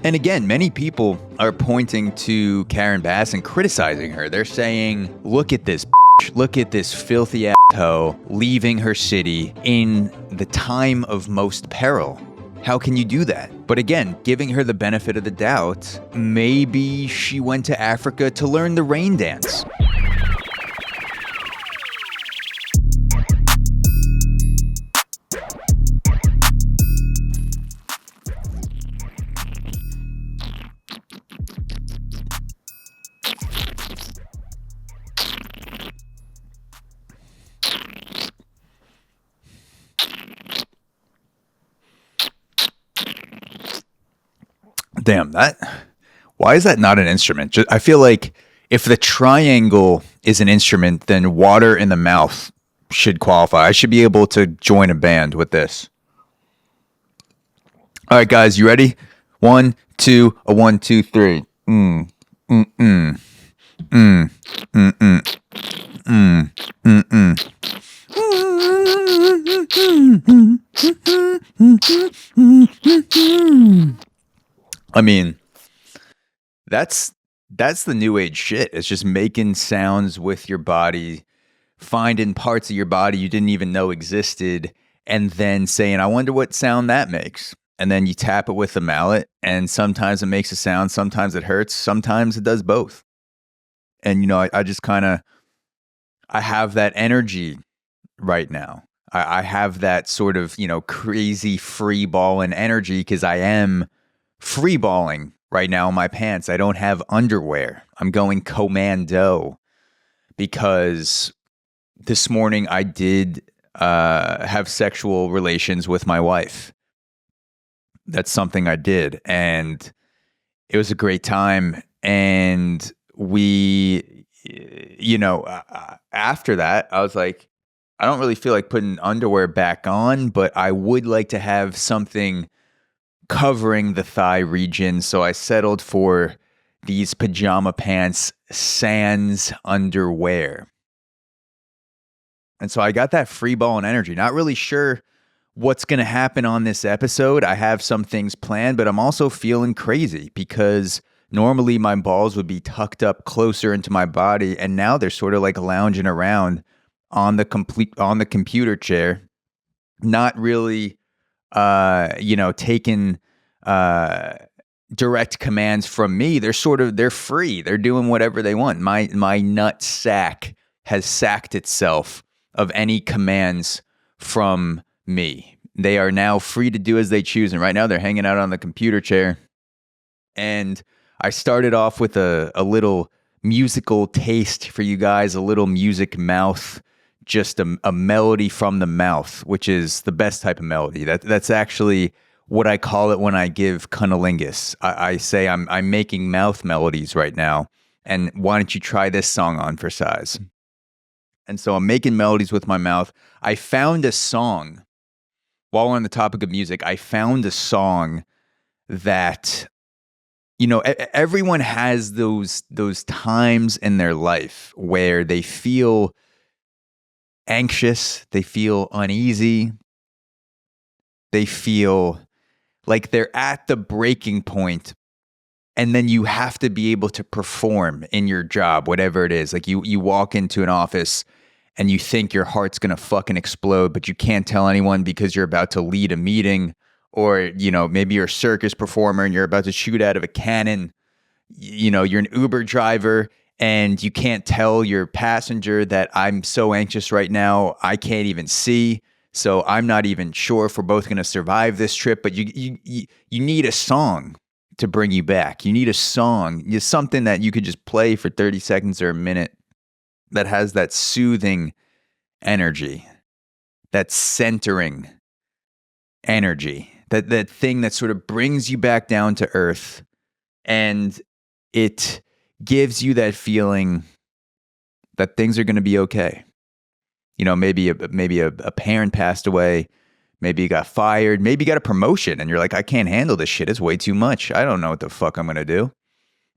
And again, many people are pointing to Karen Bass and criticizing her. They're saying, look at this bitch. Look at this filthy ass hoe leaving her city in the time of most peril. How can you do that? But again, giving her the benefit of the doubt, maybe she went to Africa to learn the rain dance. Damn, why is that not an instrument? I feel like if the triangle is an instrument, then water in the mouth should qualify. I should be able to join a band with this. All right, guys, you ready? 1, 2, a 1, 2, 3. I mean, that's the new age shit. It's just making sounds with your body, finding parts of your body you didn't even know existed, and then saying, I wonder what sound that makes. And then you tap it with a mallet, and sometimes it makes a sound, sometimes it hurts, sometimes it does both. And, I just kind of, I have that energy right now. I have that sort of, crazy free balling energy because I am free balling right now in my pants. I don't have underwear. I'm going commando because this morning I did have sexual relations with my wife. That's something I did, and it was a great time. And we, after that, I was like, I don't really feel like putting underwear back on, but I would like to have something covering the thigh region. So I settled for these pajama pants sans underwear. And so I got that free balling energy. Not really sure what's going to happen on this episode. I have some things planned, but I'm also feeling crazy because normally my balls would be tucked up closer into my body, and now they're sort of like lounging around on the computer chair, not really taking direct commands from me. They're free. They're doing whatever they want. My nut sack has sacked itself of any commands from me. They are now free to do as they choose. And right now they're hanging out on the computer chair. And I started off with a little musical taste for you guys, a little music mouth, just a melody from the mouth, which is the best type of melody. That's actually what I call it when I give cunnilingus. I say I'm making mouth melodies right now, and why don't you try this song on for size? And so I'm making melodies with my mouth. I found a song, while we're on the topic of music, I found a song that, everyone has those times in their life where they feel anxious, they feel uneasy, they feel like they're at the breaking point, and then you have to be able to perform in your job, whatever it is. Like you walk into an office and you think your heart's gonna fucking explode, but you can't tell anyone because you're about to lead a meeting, or maybe you're a circus performer and you're about to shoot out of a cannon. You're an Uber driver and you can't tell your passenger that I'm so anxious right now, I can't even see. So I'm not even sure if we're both going to survive this trip, but you need a song to bring you back. You need a song, something that you could just play for 30 seconds or a minute that has that soothing energy, that centering energy, that thing that sort of brings you back down to earth, and it gives you that feeling that things are going to be okay. Maybe a parent passed away, maybe you got fired, maybe you got a promotion and you're like, I can't handle this shit. It's way too much. I don't know what the fuck I'm going to do.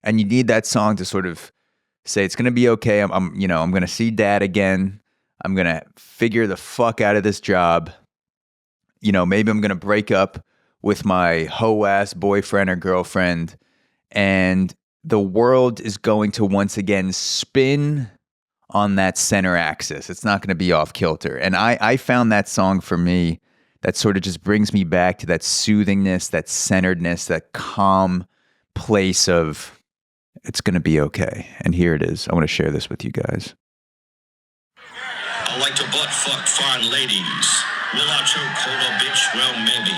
And you need that song to sort of say, it's going to be okay. I'm going to see dad again. I'm going to figure the fuck out of this job. Maybe I'm going to break up with my hoe-ass boyfriend or girlfriend, and the world is going to once again spin on that center axis. It's not going to be off kilter. And I found that song for me that sort of just brings me back to that soothingness, that centeredness, that calm place of it's going to be okay. And here it is. I want to share this with you guys. I like to butt fuck fine ladies. Will I choke hold a bitch? Well, maybe.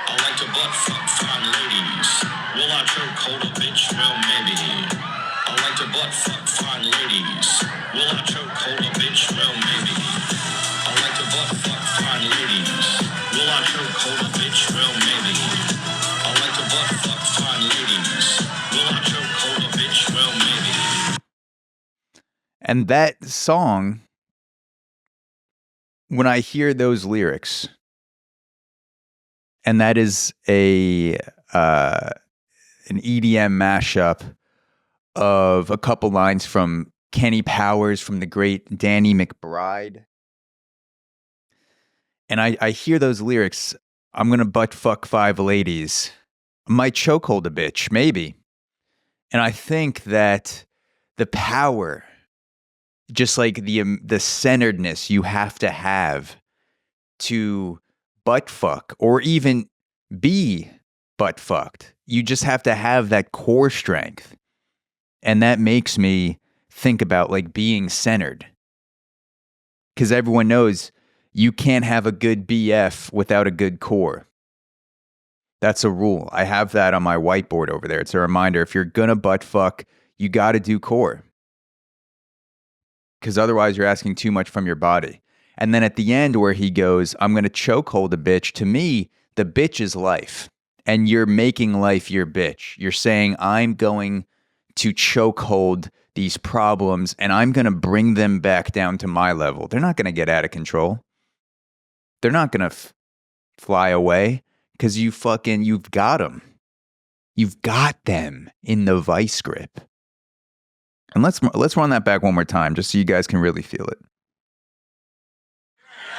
I like to butt fuck fine ladies. Will I choke hold a bitch? Well, maybe. I like to butt fuck fine ladies. Will I choke hold a bitch? Well, maybe. I like to butt fuck fine ladies. Will I choke hold a bitch? Well, maybe. I like to butt fuck fine ladies. Will I choke hold a bitch? Well, maybe. And that song, when I hear those lyrics, and that is an EDM mashup of a couple lines from Kenny Powers, from the great Danny McBride. And I hear those lyrics, I'm going to butt fuck 5 ladies. I might chokehold a bitch, maybe. And I think that the power, just like the centeredness you have to butt fuck or even be butt fucked. You just have to have that core strength. And that makes me think about like being centered. Because everyone knows you can't have a good BF without a good core. That's a rule. I have that on my whiteboard over there. It's a reminder. If you're going to butt fuck, you got to do core. Because otherwise you're asking too much from your body. And then at the end where he goes, I'm going to chokehold a bitch. To me, the bitch is life. And you're making life your bitch. You're saying, I'm going to chokehold these problems and I'm going to bring them back down to my level. They're not going to get out of control. They're not going to fly away because you've got them. You've got them in the vice grip. And let's run that back one more time just so you guys can really feel it.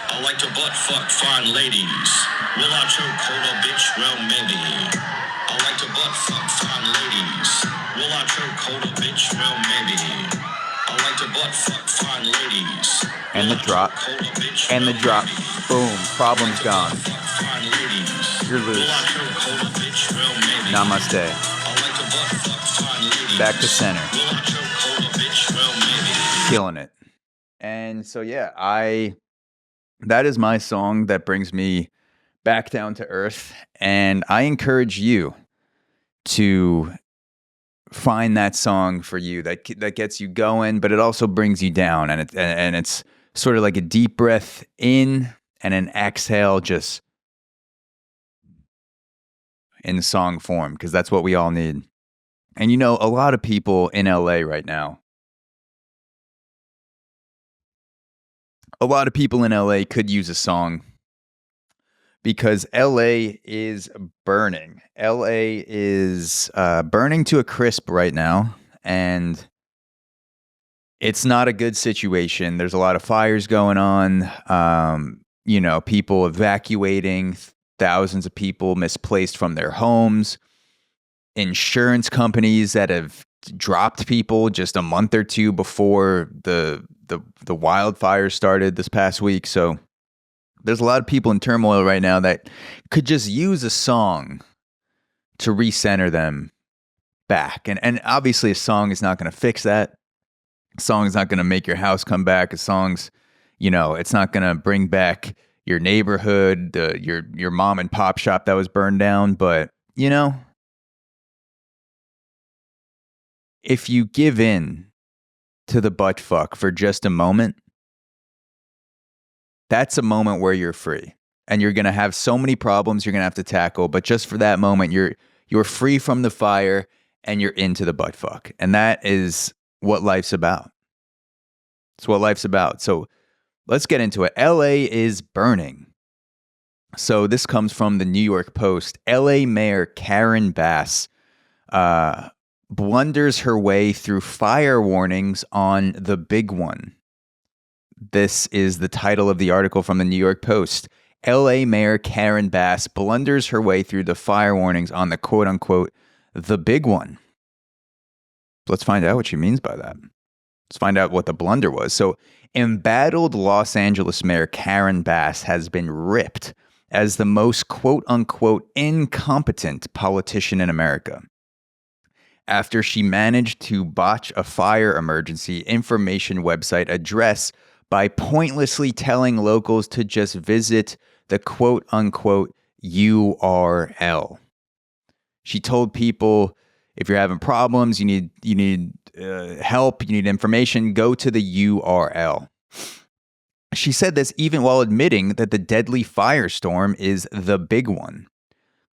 I like to butt fuck fine ladies. Will I choke hold a bitch? Well, maybe. I like to butt fuck fine ladies. Will I choke hold a bitch? Well, maybe. I like to butt fuck fine ladies. And the drop. And the drop. Boom. Problem's gone. You're loose. Namaste. Back to center. Killing it. And so, yeah, that is my song that brings me back down to earth. And I encourage you to find that song for you that gets you going, but it also brings you down. And it's sort of like a deep breath in and an exhale just in song form, because that's what we all need. And you know, a lot of people in LA right now, could use a song because LA is burning. LA is burning to a crisp right now, and it's not a good situation. There's a lot of fires going on. People evacuating, thousands of people misplaced from their homes, insurance companies that have dropped people just a month or two before the wildfires started this past week. So there's a lot of people in turmoil right now that could just use a song to recenter them back. And obviously a song is not going to fix that. A song is not going to make your house come back. A song's, it's not going to bring back your neighborhood, your mom and pop shop that was burned down. But, if you give in to the butt fuck for just a moment, that's a moment where you're free. And you're going to have so many problems you're going to have to tackle, but just for that moment, you're free from the fire and you're into the butt fuck. And that is what life's about. It's what life's about. So let's get into it. LA is burning. So this comes from the New York Post. LA Mayor Karen Bass blunders her way through fire warnings on the big one. This is the title of the article from the New York Post. LA Mayor Karen Bass blunders her way through the fire warnings on the quote unquote, the big one. Let's find out what she means by that. Let's find out what the blunder was. So, embattled Los Angeles Mayor Karen Bass has been ripped as the most quote unquote incompetent politician in America after she managed to botch a fire emergency information website address by pointlessly telling locals to just visit the quote unquote URL. She told people, if you're having problems, you need help, you need information, go to the URL. She said this even while admitting that the deadly firestorm is the big one.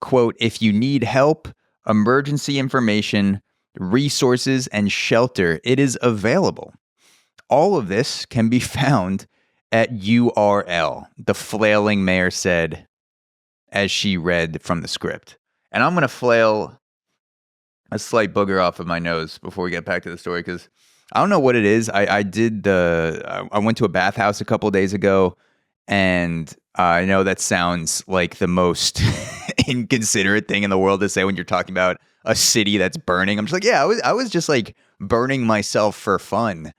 Quote, if you need help, emergency information, resources, and shelter, it is available. All of this can be found at URL, the flailing mayor said as she read from the script. And I'm going to flail a slight booger off of my nose before we get back to the story, because I don't know what it is. I went to a bathhouse a couple of days ago, and I know that sounds like the most inconsiderate thing in the world to say when you're talking about a city that's burning. I'm just like, yeah, I was just like burning myself for fun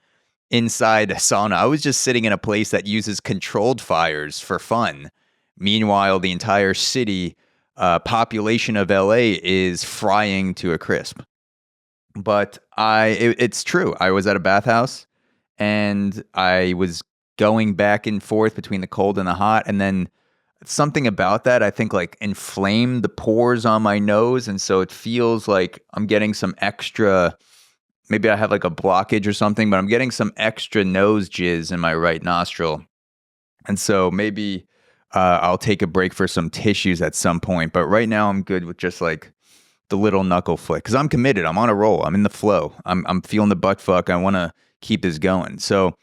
inside a sauna. I was just sitting in a place that uses controlled fires for fun. Meanwhile, the entire city population of LA is frying to a crisp. But it's true. I was at a bathhouse and I was going back and forth between the cold and the hot. And then something about that, I think, like inflamed the pores on my nose. And so it feels like I'm getting some extra, maybe I have like a blockage or something, but I'm getting some extra nose jizz in my right nostril. And so maybe I'll take a break for some tissues at some point. But right now I'm good with just like the little knuckle flick, because I'm committed. I'm on a roll. I'm in the flow. I'm feeling the butt fuck. I want to keep this going. So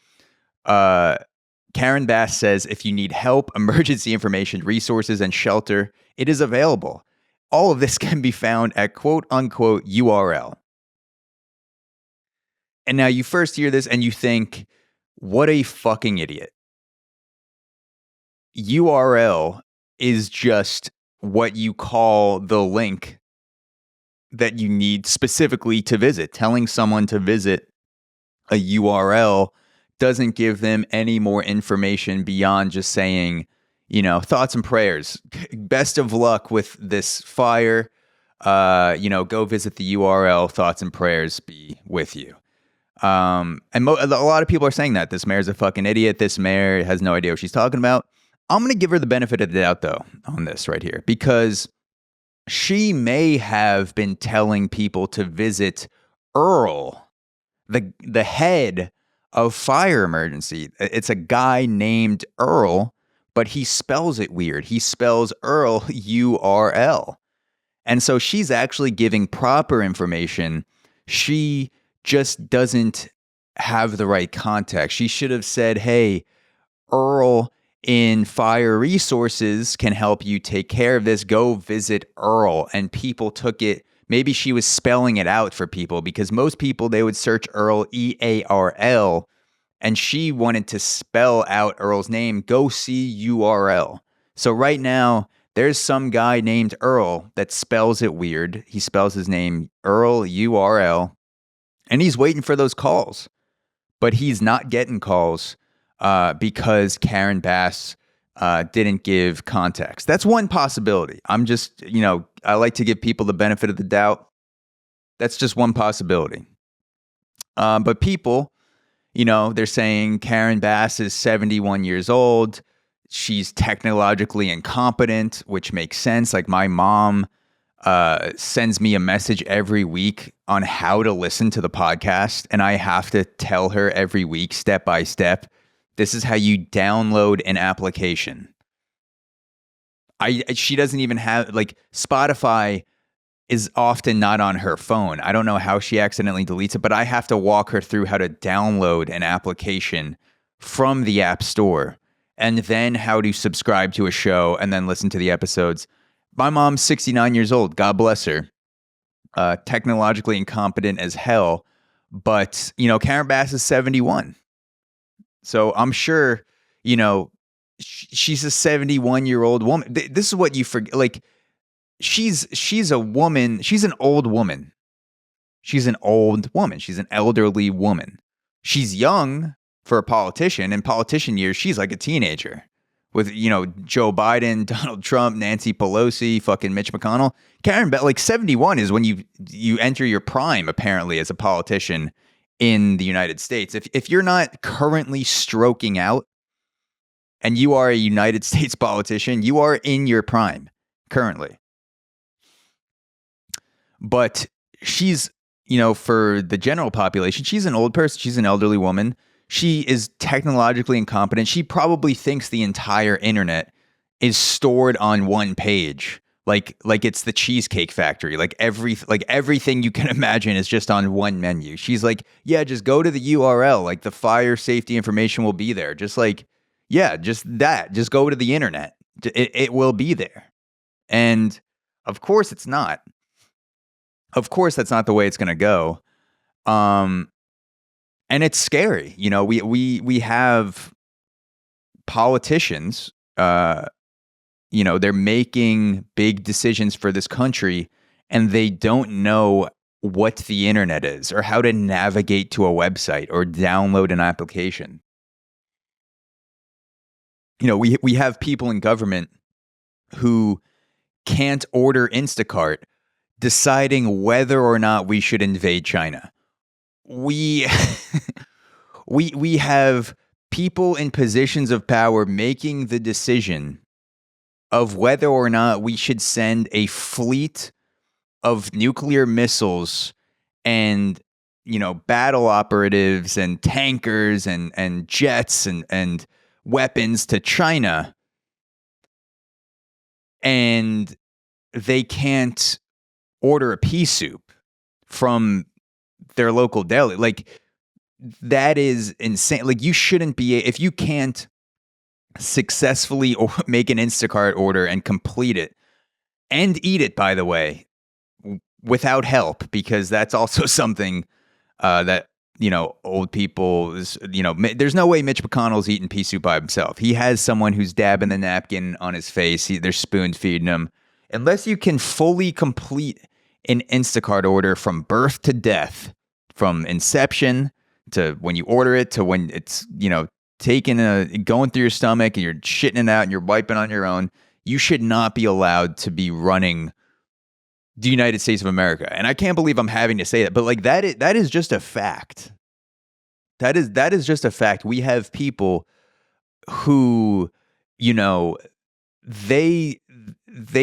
Karen Bass says, if you need help, emergency information, resources, and shelter, it is available. All of this can be found at quote unquote URL. And now you first hear this and you think, what a fucking idiot. URL is just what you call the link that you need specifically to visit. Telling someone to visit a URL doesn't give them any more information beyond just saying, thoughts and prayers. Best of luck with this fire. Go visit the URL. Thoughts and prayers be with you. And a lot of people are saying that this mayor's a fucking idiot. This mayor has no idea what she's talking about. I'm going to give her the benefit of the doubt, though, on this right here, because she may have been telling people to visit Earl, the head of fire emergency. It's a guy named Earl, but he spells it weird. He spells Earl URL. And so she's actually giving proper information. She just doesn't have the right context. She should have said, hey, Earl in fire resources can help you take care of this. Go visit Earl. And people took it. Maybe she was spelling it out for people, because most people, they would search Earl, EARL, and she wanted to spell out Earl's name. Go see URL. So right now, there's some guy named Earl that spells it weird. He spells his name Earl, URL, and he's waiting for those calls. But he's not getting calls because Karen Bass didn't give context. That's one possibility. I'm just, I like to give people the benefit of the doubt. That's just one possibility. But people, they're saying Karen Bass is 71 years old. She's technologically incompetent, which makes sense. Like, my mom sends me a message every week on how to listen to the podcast, and I have to tell her every week, step by step, this is how you download an application. She doesn't even have, like, Spotify is often not on her phone. I don't know how she accidentally deletes it, but I have to walk her through how to download an application from the App Store, and then how to subscribe to a show and then listen to the episodes. My mom's 69 years old. God bless her. Technologically incompetent as hell. But, Karen Bass is 71. So I'm sure, she's a 71-year-old woman. This is what you forget. Like, she's a woman. She's an old woman. She's an old woman. She's an elderly woman. She's young for a politician. In politician years, she's like a teenager. With, Joe Biden, Donald Trump, Nancy Pelosi, fucking Mitch McConnell. Karen, like 71 is when you enter your prime, apparently, as a politician in the United States. If you're not currently stroking out and you are a United States politician, you are in your prime currently. But she's, for the general population, she's an old person. She's an elderly woman. She is technologically incompetent. She probably thinks the entire internet is stored on one page. Like it's the Cheesecake Factory. Like everything you can imagine is just on one menu. She's like, yeah, just go to the URL. Like the fire safety information will be there. Just like, yeah, just that. Just go to the internet. It will be there. And of course it's not. Of course that's not the way it's going to go. And it's scary. We have politicians, they're making big decisions for this country and they don't know what the internet is or how to navigate to a website or download an application. We have people in government who can't order Instacart, deciding whether or not we should invade China. We have people in positions of power making the decision of whether or not we should send a fleet of nuclear missiles and, battle operatives and tankers and jets and weapons to China. And they can't order a pea soup from their local deli. Like, that is insane. Like, you shouldn't be, if you can't successfully make an Instacart order and complete it and eat it, by the way, without help, because that's also something that, old people, there's no way Mitch McConnell's eating pea soup by himself. He has someone who's dabbing the napkin on his face. They're spoon feeding him. Unless you can fully complete an Instacart order from birth to death, from inception to when you order it to when it's, going through your stomach and you're shitting it out and you're wiping on your own, you should not be allowed to be running the United States of America. And I can't believe I'm having to say that, but like that is just a fact. That is just a fact. We have people who, they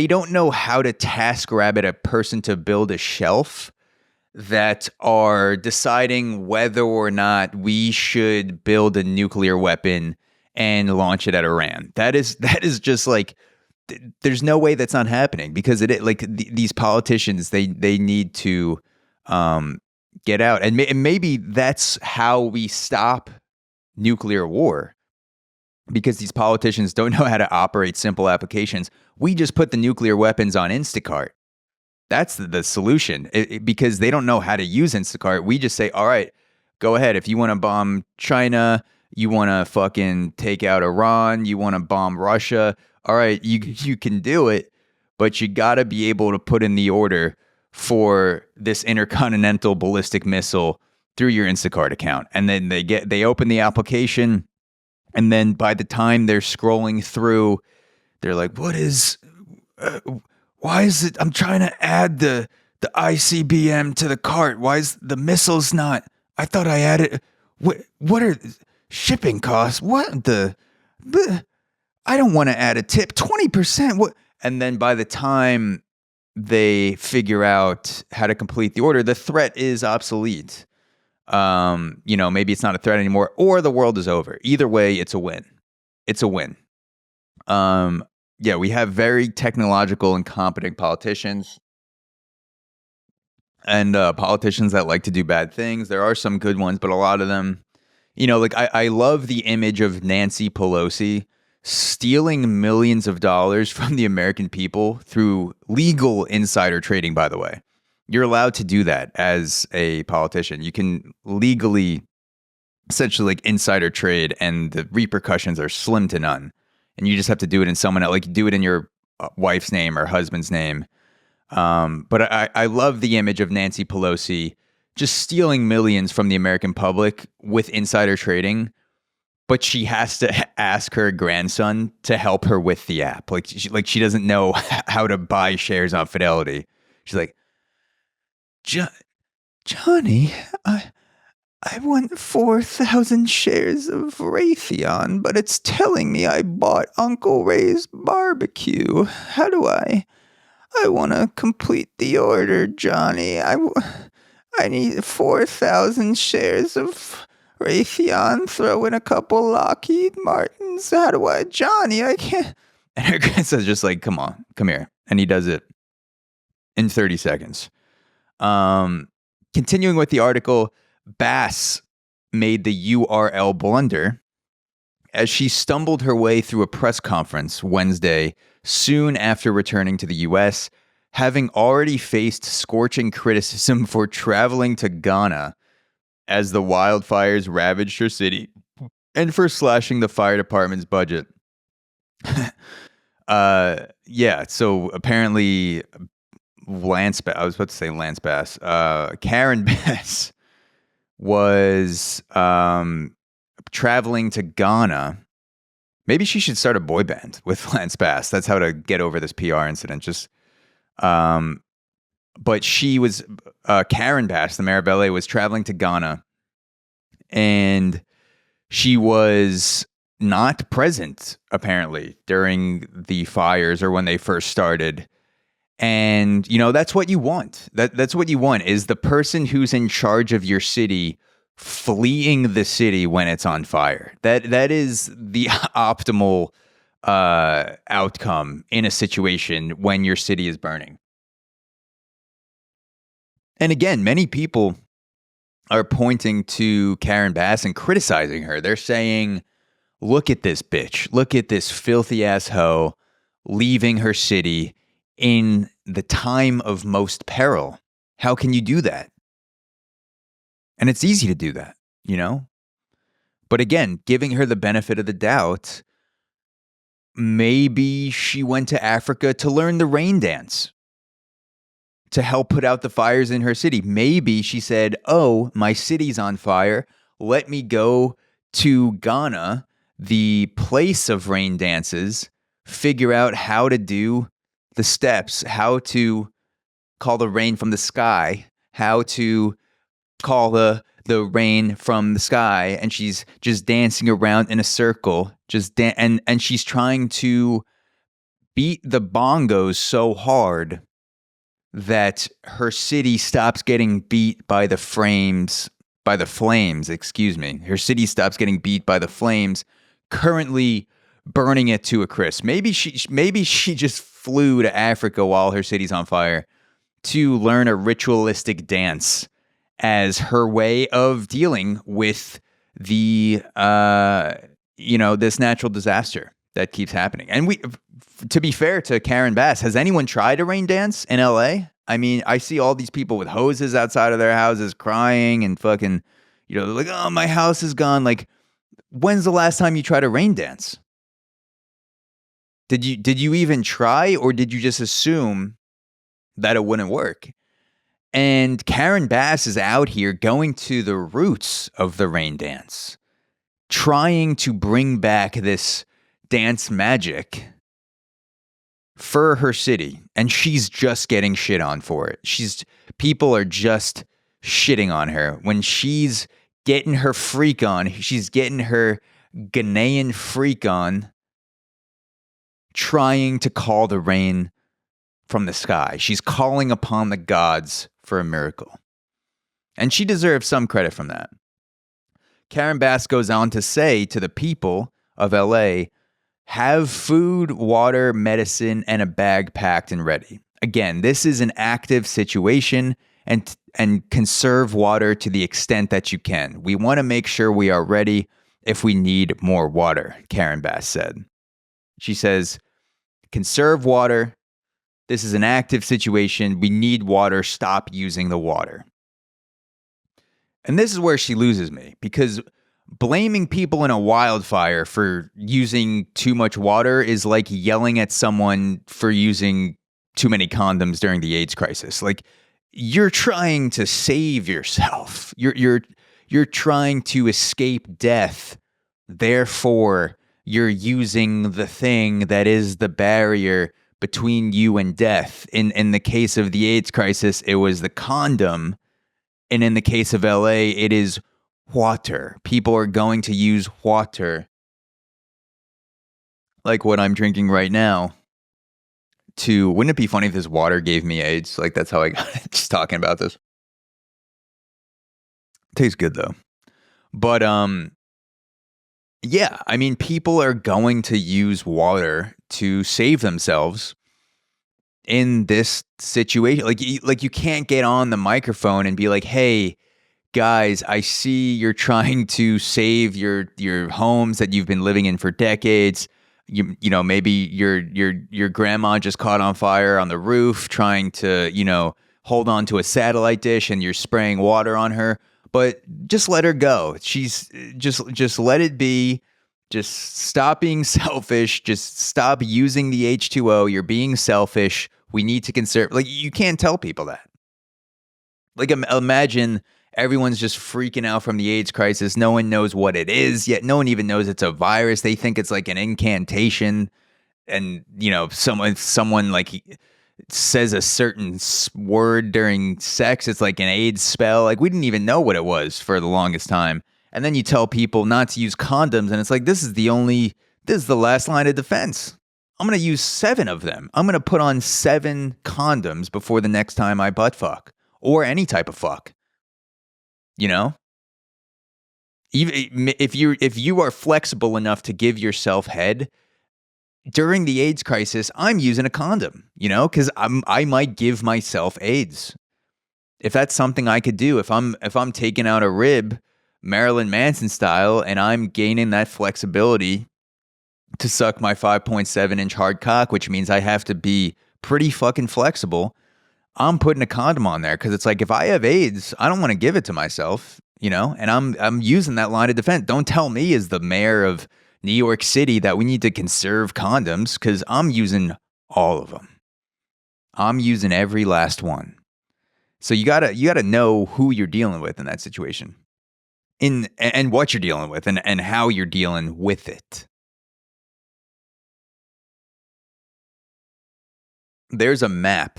don't know how to TaskRabbit a person to build a shelf, that are deciding whether or not we should build a nuclear weapon and launch it at Iran. That is just like, there's no way that's not happening, because these politicians, they need to get out. And maybe that's how we stop nuclear war, because these politicians don't know how to operate simple applications. We just put the nuclear weapons on Instacart. That's the solution, because they don't know how to use Instacart. We just say, all right, go ahead. If you want to bomb China, you want to fucking take out Iran, you want to bomb Russia, all right, you can do it, but you got to be able to put in the order for this intercontinental ballistic missile through your Instacart account. And then they open the application, and then by the time they're scrolling through, they're like, what is... why is it I'm trying to add the ICBM to the cart? Why is the missiles not? I thought I added. What are shipping costs? What the I don't want to add a tip. 20%. What? And then by the time they figure out how to complete the order, the threat is obsolete. Maybe it's not a threat anymore, or the world is over. Either way, it's a win. It's a win. Yeah, we have very technological and competent politicians, and politicians that like to do bad things. There are some good ones, but a lot of them, I love the image of Nancy Pelosi stealing millions of dollars from the American people through legal insider trading, by the way. You're allowed to do that as a politician. You can legally, essentially, like, insider trade, and the repercussions are slim to none and you just have to do it in someone else, like do it in your wife's name or husband's name. But I love the image of Nancy Pelosi just stealing millions from the American public with insider trading, but she has to ask her grandson to help her with the app. Like she doesn't know how to buy shares on Fidelity. She's like, Johnny, I want 4,000 shares of Raytheon, but it's telling me I bought Uncle Ray's barbecue. How do I want to complete the order, Johnny. I need 4,000 shares of Raytheon, throw in a couple Lockheed Martins. How do I, Johnny, I can't. And her grandson's just like, come on, come here. And he does it in 30 seconds. Continuing with the article, Bass made the URL blunder as she stumbled her way through a press conference Wednesday, soon after returning to the U.S., having already faced scorching criticism for traveling to Ghana as the wildfires ravaged her city and for slashing the fire department's budget. So apparently Lance Bass, I was about to say Lance Bass, Karen Bass was traveling to Ghana. Maybe she should start a boy band with Lance Bass. That's how to get over this PR incident. But she was, Karen Bass, the mayor of LA, was traveling to Ghana, and she was not present, apparently, during the fires or when they first started. And, that's what you want. That's what you want, is the person who's in charge of your city fleeing the city when it's on fire. That is the optimal outcome in a situation when your city is burning. And again, many people are pointing to Karen Bass and criticizing her. They're saying, look at this bitch. Look at this filthy ass hoe leaving her city in the time of most peril. How can you do that? And it's easy to do that, But again, giving her the benefit of the doubt, maybe she went to Africa to learn the rain dance to help put out the fires in her city. Maybe she said, oh, my city's on fire. Let me go to Ghana, the place of rain dances, figure out how to do the steps, how to call the rain from the sky, how to call the rain from the sky. And she's just dancing around in a circle, and she's trying to beat the bongos so hard that her city stops getting beat by the flames. Her city stops getting beat by the flames, currently burning it to a crisp. Maybe she just flew to Africa while her city's on fire to learn a ritualistic dance as her way of dealing with the this natural disaster that keeps happening. And to be fair to Karen Bass, has anyone tried a rain dance in LA? I mean, I see all these people with hoses outside of their houses crying and fucking, they're like, oh, my house is gone. Like, when's the last time you tried a rain dance? Did you even try, or did you just assume that it wouldn't work? And Karen Bass is out here going to the roots of the rain dance, trying to bring back this dance magic for her city, and she's just getting shit on for it. People are just shitting on her when she's getting her freak on. She's getting her Ghanaian freak on, trying to call the rain from the sky. She's calling upon the gods for a miracle, and she deserves some credit from that. Karen Bass goes on to say to the people of LA, have food, water, medicine, and a bag packed and ready. Again, this is an active situation, and conserve water to the extent that you can. We want to make sure we are ready if we need more water, Karen Bass said. She says, conserve water. This is an active situation. We need water. Stop using the water. And this is where she loses me, because Blaming people in a wildfire for using too much water is like yelling at someone for using too many condoms during the AIDS crisis. Like, you're trying to save yourself. You're trying to escape death. Therefore, you're using the thing that is the barrier between you and death. In the case of the AIDS crisis, it was the condom. And in the case of LA, it is water. People are going to use water, like what I'm drinking right now, wouldn't it be funny if this water gave me AIDS? Like, that's how I got it, just talking about this. Tastes good though. But yeah, I mean, people are going to use water to save themselves in this situation. Like you can't get on the microphone and be like, "Hey, guys, I see you're trying to save your homes that you've been living in for decades. You know, maybe your grandma just caught on fire on the roof trying to, hold on to a satellite dish and you're spraying water on her. But just let her go. She's just let it be. Just stop being selfish. Just stop using the H2O. You're being selfish. We need to conserve." Like, you can't tell people that. Like, imagine everyone's just freaking out from the AIDS crisis. No one knows what it is yet. No one even knows it's a virus. They think it's like an incantation. And, someone like says a certain word during sex, it's like an AIDS spell. Like, we didn't even know what it was for the longest time. And then you tell people not to use condoms, and it's like, this is the last line of defense. I'm going to use 7 of them. I'm going to put on 7 condoms before the next time I butt fuck or any type of fuck. Even if you are flexible enough to give yourself head during the AIDS crisis, I'm using a condom, because I might give myself AIDS. If that's something I could do, if I'm taking out a rib, Marilyn Manson style, and I'm gaining that flexibility to suck my 5.7-inch hard cock, which means I have to be pretty fucking flexible, I'm putting a condom on there, because it's like, if I have AIDS, I don't want to give it to myself, and I'm using that line of defense. Don't tell me, as the mayor of New York City, that we need to conserve condoms, because I'm using all of them. I'm using every last one. So you gotta know who you're dealing with in that situation, and what you're dealing with, and how you're dealing with it. There's a map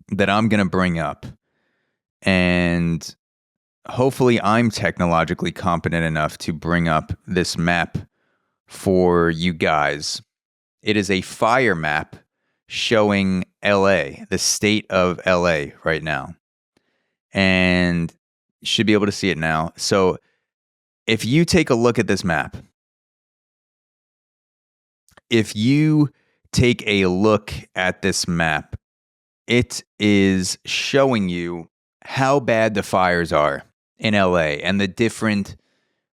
that I'm going to bring up, and hopefully I'm technologically competent enough to bring up this map for you guys. It is a fire map showing LA, the state of LA right now. And you should be able to see it now. So if you take a look at this map, it is showing you how bad the fires are in LA and the different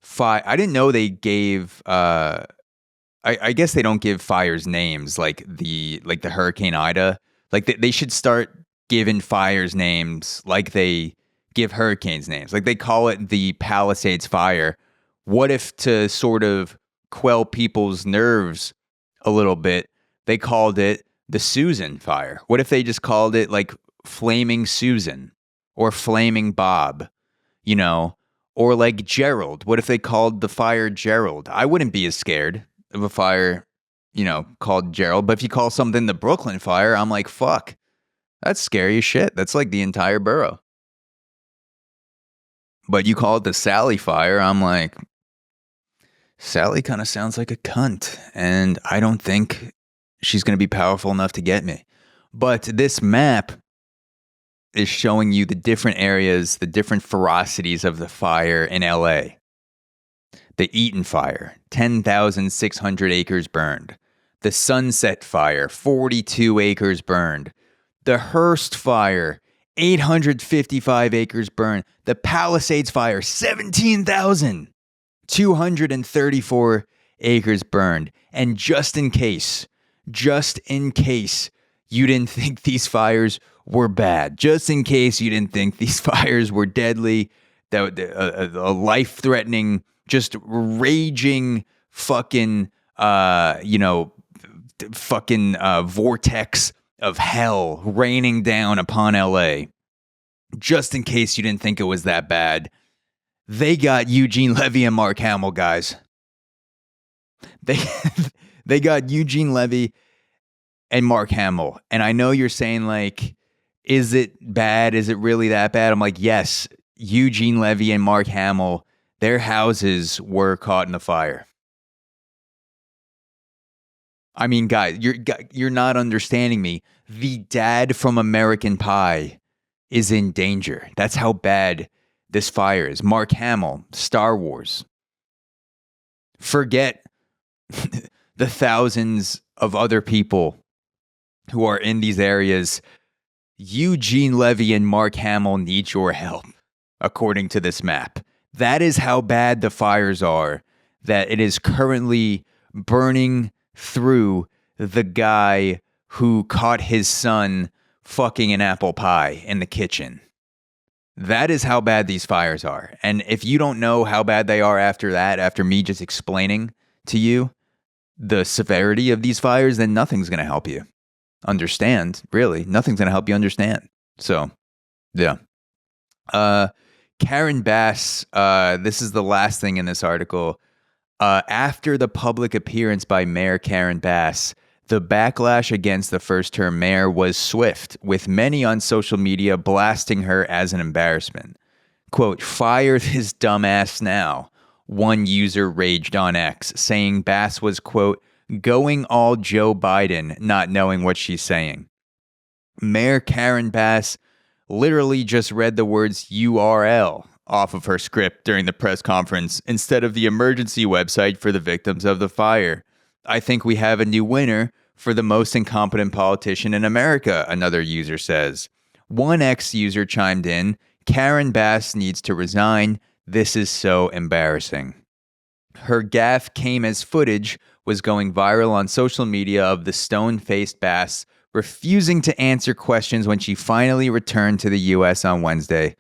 fire. I didn't know they gave. I guess they don't give fires names like the Hurricane Ida. Like they should start giving fires names like they give hurricanes names. Like, they call it the Palisades Fire. What if, to sort of quell people's nerves a little bit, they called it the Susan Fire? What if they just called it like Flaming Susan or Flaming Bob, or like Gerald? What if they called the fire Gerald? I wouldn't be as scared of a fire, called Gerald. But if you call something the Brooklyn Fire, I'm like, fuck, that's scary as shit. That's like the entire borough. But you call it the Sally Fire, I'm like, Sally kind of sounds like a cunt, and I don't think she's going to be powerful enough to get me. But this map is showing you the different areas, the different ferocities of the fire in LA. The Eaton Fire, 10,600 acres burned. The Sunset Fire, 42 acres burned. The Hearst Fire, 855 acres burned. The Palisades Fire, 17,234 acres burned. And just in case you didn't think these fires were bad, just in case you didn't think these fires were deadly, that a life-threatening just raging fucking, vortex of hell raining down upon LA. Just in case you didn't think it was that bad, they got Eugene Levy and Mark Hamill, guys. They got Eugene Levy and Mark Hamill. And I know you're saying, like, is it bad? Is it really that bad? I'm like, yes, Eugene Levy and Mark Hamill, their houses were caught in the fire. I mean, guys, you're not understanding me. The dad from American Pie is in danger. That's how bad this fire is. Mark Hamill, Star Wars. Forget the thousands of other people who are in these areas. Eugene Levy and Mark Hamill need your help, according to this map. That is how bad the fires are, that it is currently burning through the guy who caught his son fucking an apple pie in the kitchen. That is how bad these fires are. And if you don't know how bad they are after that, after me just explaining to you the severity of these fires, then nothing's going to help you understand, really. Nothing's going to help you understand. So, yeah. Karen Bass, this is the last thing in this article. After the public appearance by Mayor Karen Bass, the backlash against the first-term mayor was swift, with many on social media blasting her as an embarrassment. Quote, "Fire this dumbass now," one user raged on X, saying Bass was, quote, "going all Joe Biden, not knowing what she's saying." Mayor Karen Bass literally just read the words URL off of her script during the press conference instead of the emergency website for the victims of the fire. "I think we have a new winner for the most incompetent politician in America," another user says. One ex-user chimed in, "Karen Bass needs to resign. This is so embarrassing." Her gaffe came as footage was going viral on social media of the stone-faced Bass refusing to answer questions when she finally returned to the U.S. on Wednesday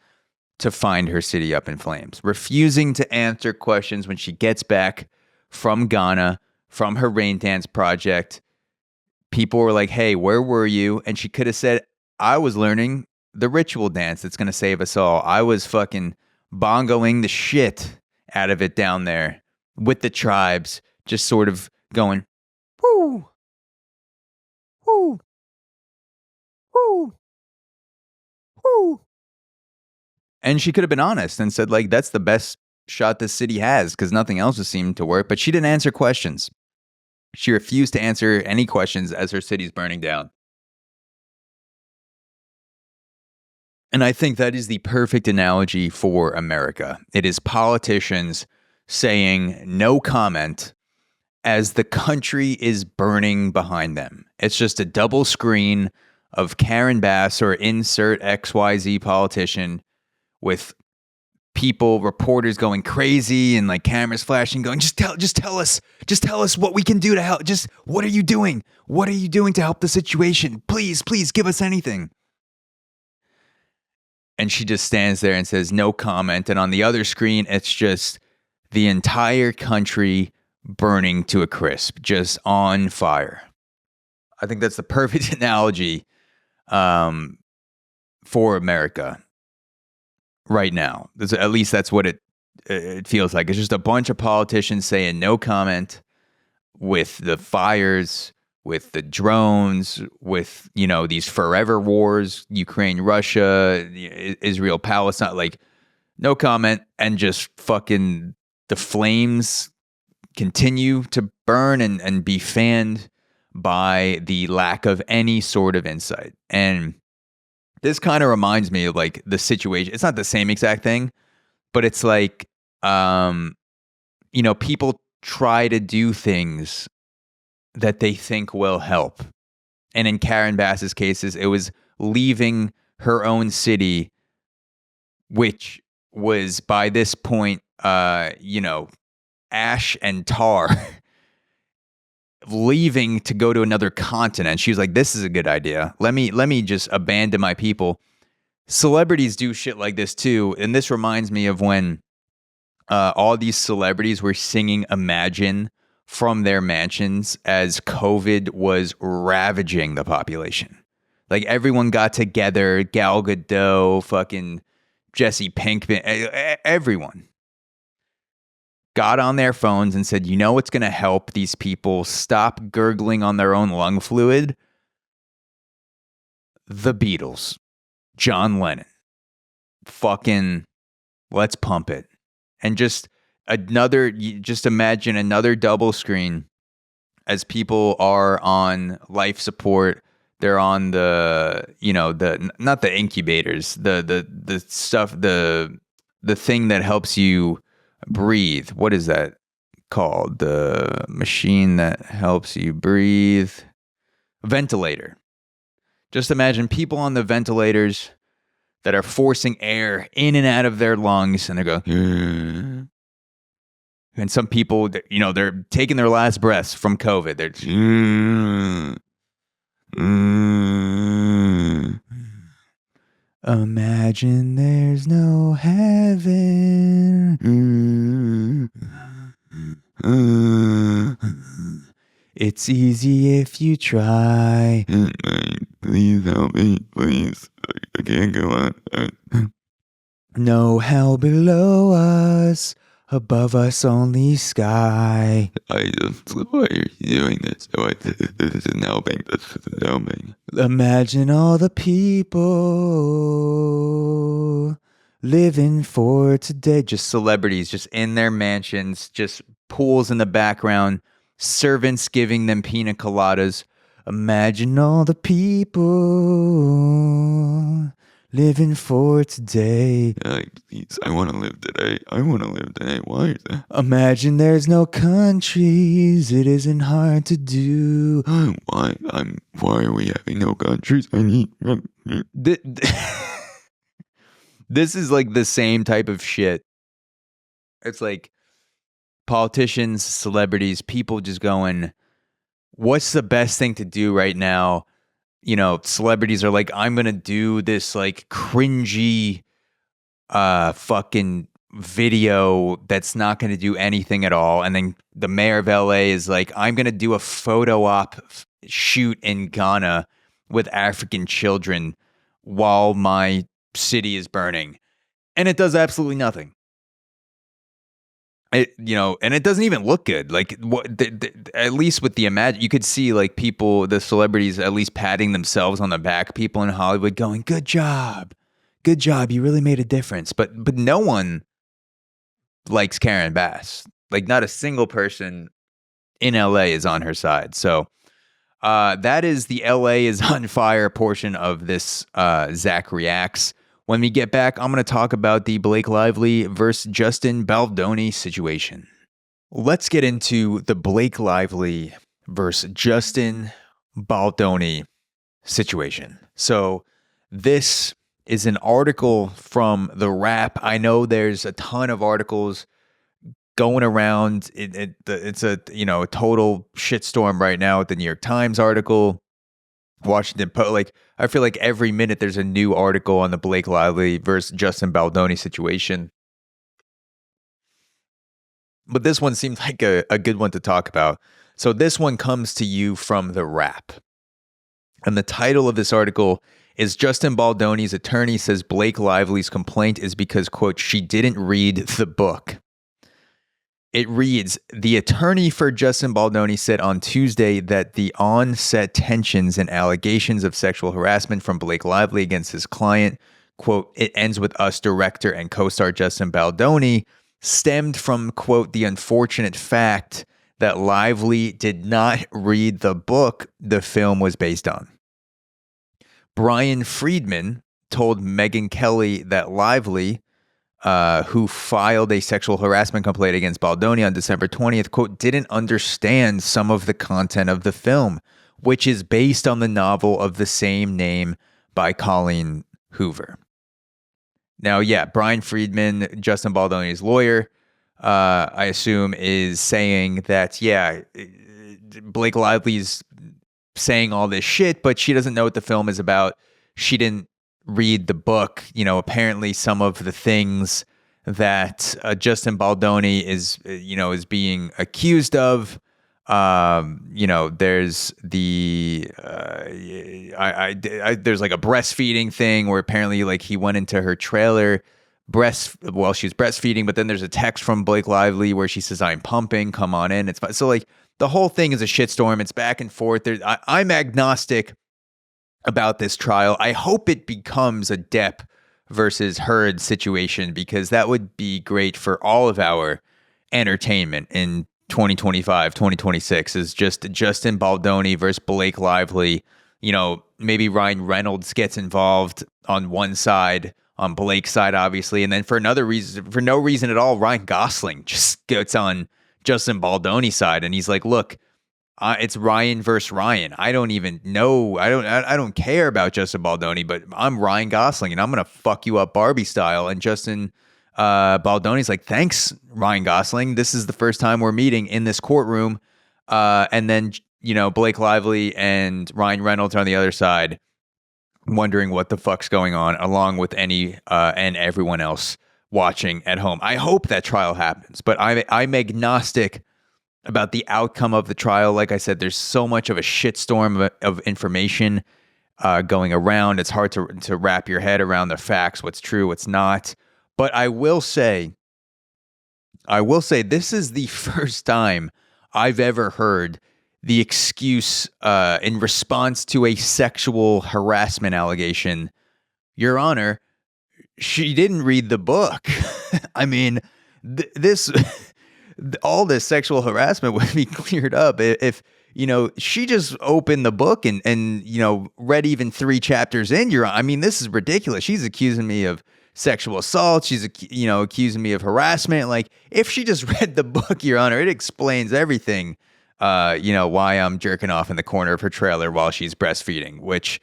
to find her city up in flames. Refusing to answer questions when she gets back from Ghana, from her rain dance project. People were like, "Hey, where were you?" And she could have said, "I was learning the ritual dance that's going to save us all. I was fucking bongoing the shit out of it down there with the tribes, just sort of going, whoo, whoo, whoo, whoo." And she could have been honest and said, like, that's the best shot this city has because nothing else has seemed to work. But she didn't answer questions. She refused to answer any questions as her city's burning down. And I think that is the perfect analogy for America. It is politicians saying no comment as the country is burning behind them. It's just a double screen of Karen Bass or insert XYZ politician with people, reporters going crazy and like cameras flashing, going, just tell us what we can do to help. Just what are you doing? What are you doing to help the situation? Please give us anything. And she just stands there and says no comment. And on the other screen, it's just the entire country burning to a crisp, just on fire. I think that's the perfect analogy for America right now. At least that's what it feels like. It's just a bunch of politicians saying no comment with the fires, with the drones, with, these forever wars, Ukraine, Russia, Israel, Palestine, like no comment, and just fucking the flames continue to burn and be fanned by the lack of any sort of insight. And this kind of reminds me of like the situation. It's not the same exact thing, but it's like, people try to do things that they think will help. And in Karen Bass's cases, it was leaving her own city, which was by this point, ash and tar, leaving to go to another continent. She was like, this is a good idea. Let me just abandon my people. Celebrities do shit like this too. And this reminds me of when all these celebrities were singing Imagine from their mansions as COVID was ravaging the population. Like everyone got together, Gal Gadot, fucking Jesse Pinkman, everyone got on their phones and said, you know what's going to help these people stop gurgling on their own lung fluid? The Beatles, John Lennon. Fucking let's pump it. And just imagine another double screen as people are on life support. They're on not the incubators, the stuff, the thing that helps you breathe. What is that called? The machine that helps you breathe. Ventilator. Just imagine people on the ventilators that are forcing air in and out of their lungs, and they go, and some people, they're taking their last breaths from COVID. They're imagine there's no heaven. It's easy if you try. Please help me, please. I can't go on. No hell below us, above us only sky. Why are you doing this? This isn't helping. This isn't helping. Imagine all the people living for today. Just celebrities, just in their mansions, just pools in the background, servants giving them pina coladas. Imagine all the people living for today. Please, I want to live today. Why is that? Imagine there's no countries. It isn't hard to do. Why are we having no countries? I need. This is like the same type of shit. It's like politicians, celebrities, people just going, what's the best thing to do right now? Celebrities are like, I'm going to do this like cringy fucking video that's not going to do anything at all. And then the mayor of LA is like, I'm going to do a photo op shoot in Ghana with African children while my city is burning. And it does absolutely nothing. And it doesn't even look good. Like at least with the Imagine, you could see like people, the celebrities, at least patting themselves on the back. People in Hollywood going, "Good job, you really made a difference." But no one likes Karen Bass. Like not a single person in LA is on her side. So that is the LA is on fire portion of this Zach Reacts. When we get back, I'm going to talk about the Blake Lively versus Justin Baldoni situation. Let's get into the Blake Lively versus Justin Baldoni situation. So this is an article from The Wrap. I know there's a ton of articles going around. It's a total shitstorm right now with the New York Times article. Washington Post, like I feel like every minute there's a new article on the Blake Lively versus Justin Baldoni situation. But this one seemed like a good one to talk about. So this one comes to you from The Wrap. And the title of this article is Justin Baldoni's attorney says Blake Lively's complaint is because, quote, she didn't read the book. It reads, the attorney for Justin Baldoni said on Tuesday that the on-set tensions and allegations of sexual harassment from Blake Lively against his client, quote, it ends with us director and co-star Justin Baldoni, stemmed from, quote, the unfortunate fact that Lively did not read the book the film was based on. Brian Friedman told Megyn Kelly that Lively, who filed a sexual harassment complaint against Baldoni on December 20th, quote, didn't understand some of the content of the film, which is based on the novel of the same name by Colleen Hoover. Now, yeah, Brian Friedman, Justin Baldoni's lawyer, I assume, is saying that, yeah, Blake Lively's saying all this shit, but she doesn't know what the film is about. She didn't read the book. Apparently some of the things that Justin Baldoni is being accused of. There's there's like a breastfeeding thing where apparently like he went into her trailer while she was breastfeeding, but then there's a text from Blake Lively where she says, "I'm pumping, come on in." It's fine. So like the whole thing is a shitstorm. It's back and forth. I'm agnostic about this trial. I hope it becomes a Depp versus Heard situation, because that would be great for all of our entertainment in 2025, 2026, is just Justin Baldoni versus Blake Lively. Maybe Ryan Reynolds gets involved on one side, on Blake's side, obviously. And then for no reason at all, Ryan Gosling just gets on Justin Baldoni's side. And he's like, look, it's Ryan versus Ryan. I don't even know. I don't care about Justin Baldoni, but I'm Ryan Gosling and I'm going to fuck you up Barbie style. And Justin Baldoni's like, thanks, Ryan Gosling. This is the first time we're meeting in this courtroom. And then, Blake Lively and Ryan Reynolds are on the other side, wondering what the fuck's going on, along with any and everyone else watching at home. I hope that trial happens, but I'm agnostic about the outcome of the trial. Like I said, there's so much of a shitstorm of information going around. It's hard to wrap your head around the facts, what's true, what's not. But I will say this is the first time I've ever heard the excuse in response to a sexual harassment allegation. Your Honor, she didn't read the book. I mean, this all this sexual harassment would be cleared up if she just opened the book and read even 3 chapters in. This is ridiculous. She's accusing me of sexual assault. She's accusing me of harassment. Like, if she just read the book, Your Honor, it explains everything. Why I'm jerking off in the corner of her trailer while she's breastfeeding, which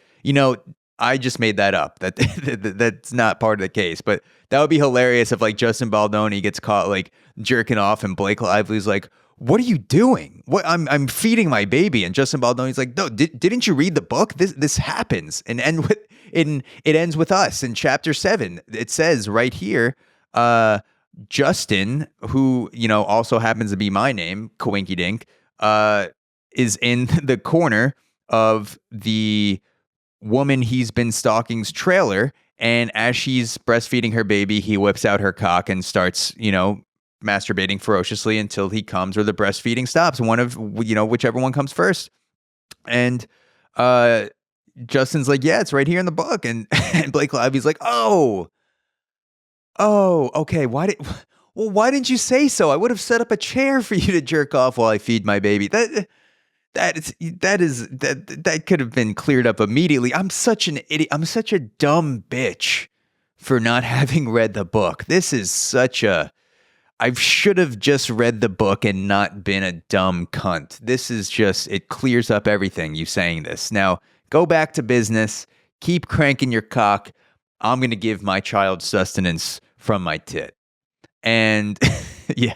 I just made that up. That's not part of the case, but that would be hilarious if like Justin Baldoni gets caught like jerking off and Blake Lively's like, "What are you doing?" "What? I'm feeding my baby." And Justin Baldoni's like, "No, didn't you read the book? This happens." And it ends with us in chapter 7. It says right here, Justin, who also happens to be my name, Coinky Dink, is in the corner of the woman he's been stalking's trailer, and as she's breastfeeding her baby, he whips out her cock and starts masturbating ferociously until he comes or the breastfeeding stops, one of whichever one comes first. And Justin's like, "Yeah, it's right here in the book." And Blake Lively's like, oh, okay, why didn't you say so? I would have set up a chair for you to jerk off while I feed my baby. That could have been cleared up immediately. I'm such an idiot. I'm such a dumb bitch for not having read the book. I should have just read the book and not been a dumb cunt. It clears up everything, you saying this. Now, go back to business. Keep cranking your cock. I'm going to give my child sustenance from my tit. And yeah.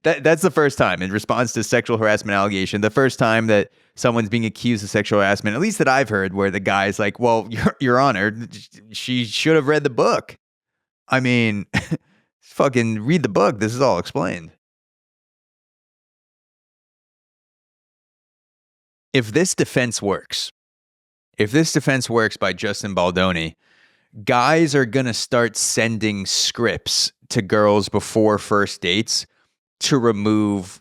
That's the first time in response to sexual harassment allegation. The first time that someone's being accused of sexual harassment, at least that I've heard, where the guy's like, "Well, Your Honor, she should have read the book." I mean, fucking read the book. This is all explained. If this defense works by Justin Baldoni, guys are going to start sending scripts to girls before first dates to remove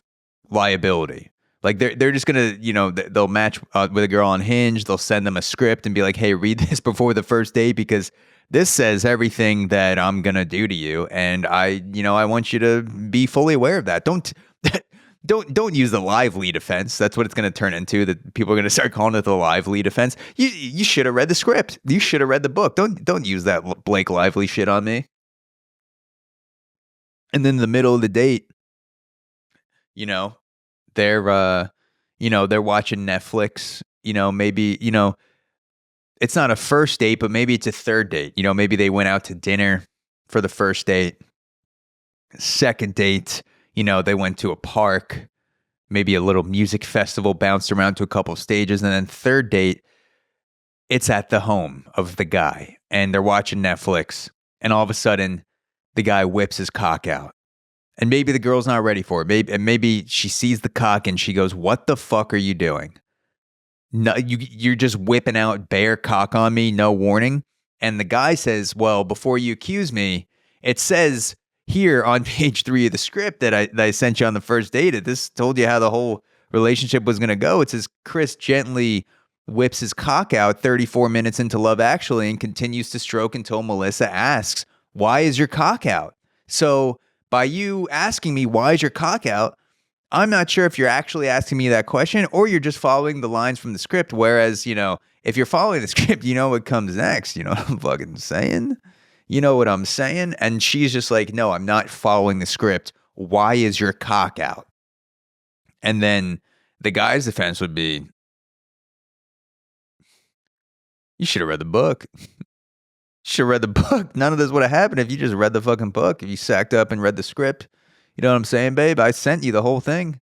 liability. Like they're just gonna, they'll match with a girl on Hinge. They'll send them a script and be like, "Hey, read this before the first date because this says everything that I'm gonna do to you, and I want you to be fully aware of that. Don't use the lively defense. That's what it's gonna turn into. That people are gonna start calling it the lively defense. You should have read the script. You should have read the book. Don't use that Blake Lively shit on me." And then in the middle of the date, they're watching Netflix, maybe, it's not a first date, but maybe it's a third date. Maybe they went out to dinner for the first date. Second date, they went to a park, maybe a little music festival, bounced around to a couple of stages. And then third date, it's at the home of the guy and they're watching Netflix. And all of a sudden the guy whips his cock out. And maybe the girl's not ready for it. Maybe she sees the cock and she goes, "What the fuck are you doing? No, you're just whipping out bare cock on me, no warning." And the guy says, "Well, before you accuse me, it says here on page 3 of the script that I sent you on the first date. This told you how the whole relationship was going to go. It says Chris gently whips his cock out 34 minutes into Love Actually and continues to stroke until Melissa asks, 'Why is your cock out?' So by you asking me, 'Why is your cock out?' I'm not sure if you're actually asking me that question or you're just following the lines from the script. Whereas, if you're following the script, you know what comes next. You know what I'm fucking saying? You know what I'm saying?" And she's just like, "No, I'm not following the script. Why is your cock out?" And then the guy's defense would be, "You should have read the book. You should have read the book. None of this would have happened if you just read the fucking book. If you sacked up and read the script. You know what I'm saying, babe? I sent you the whole thing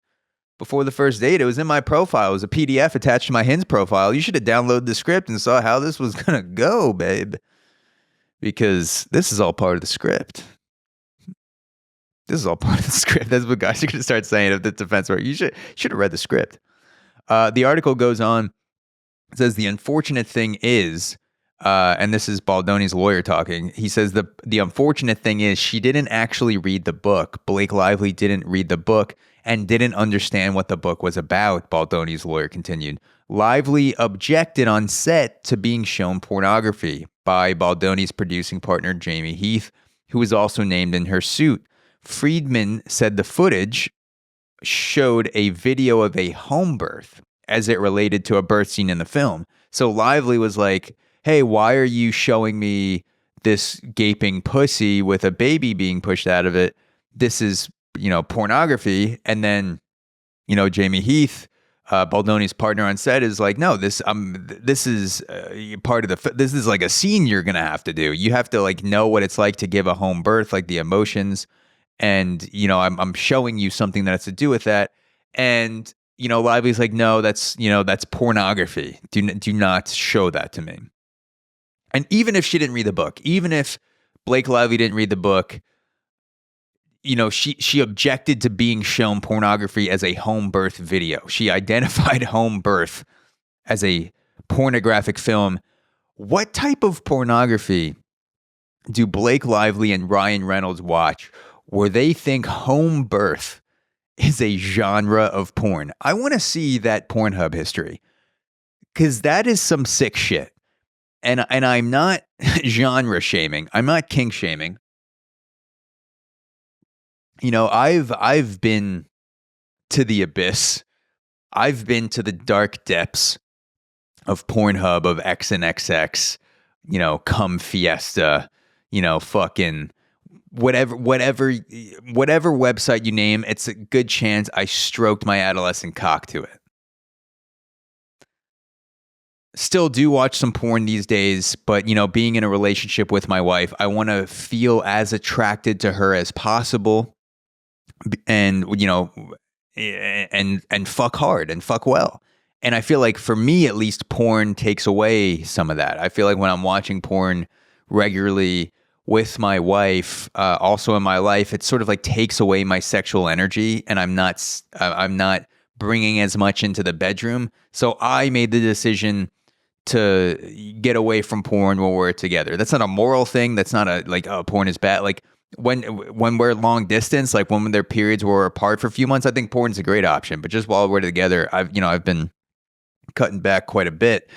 before the first date. It was in my profile. It was a PDF attached to my Hinge profile. You should have downloaded the script and saw how this was going to go, babe. Because this is all part of the script. This is all part of the script." That's what guys are going to start saying if the defense were. You should have read the script. The article goes on. It says the unfortunate thing is, and this is Baldoni's lawyer talking. He says the unfortunate thing is she didn't actually read the book. Blake Lively didn't read the book and didn't understand what the book was about, Baldoni's lawyer continued. Lively objected on set to being shown pornography by Baldoni's producing partner, Jamie Heath, who was also named in her suit. Friedman said the footage showed a video of a home birth as it related to a birth scene in the film. So Lively was like, "Hey, why are you showing me this gaping pussy with a baby being pushed out of it? This is, pornography." And then, Jamie Heath, Baldoni's partner on set, is like, "No, this is part of this is like a scene you're going to have to do. You have to like know what it's like to give a home birth, like the emotions. And, I'm showing you something that has to do with that." And, Lively's like, "No, that's pornography. Do not show that to me." And even if she didn't read the book, even if Blake Lively didn't read the book, she objected to being shown pornography as a home birth video. She identified home birth as a pornographic film. What type of pornography do Blake Lively and Ryan Reynolds watch where they think home birth is a genre of porn? I want to see that Pornhub history, because that is some sick shit. And I'm not genre shaming. I'm not kink shaming. I've been to the abyss. I've been to the dark depths of Pornhub, of XNXX, Cum Fiesta, fucking whatever website you name. It's a good chance I stroked my adolescent cock to it. Still do watch some porn these days, but being in a relationship with my wife, I want to feel as attracted to her as possible, and and fuck hard and fuck well. And I feel like for me, at least, porn takes away some of that. I feel like when I'm watching porn regularly with my wife, also in my life, it sort of like takes away my sexual energy, and I'm not bringing as much into the bedroom. So I made the decision to get away from porn when we're together. That's not a moral thing. That's not porn is bad. Like when we're long distance, like when there are periods where we're apart for a few months, I think porn is a great option. But just while we're together, I've been cutting back quite a bit.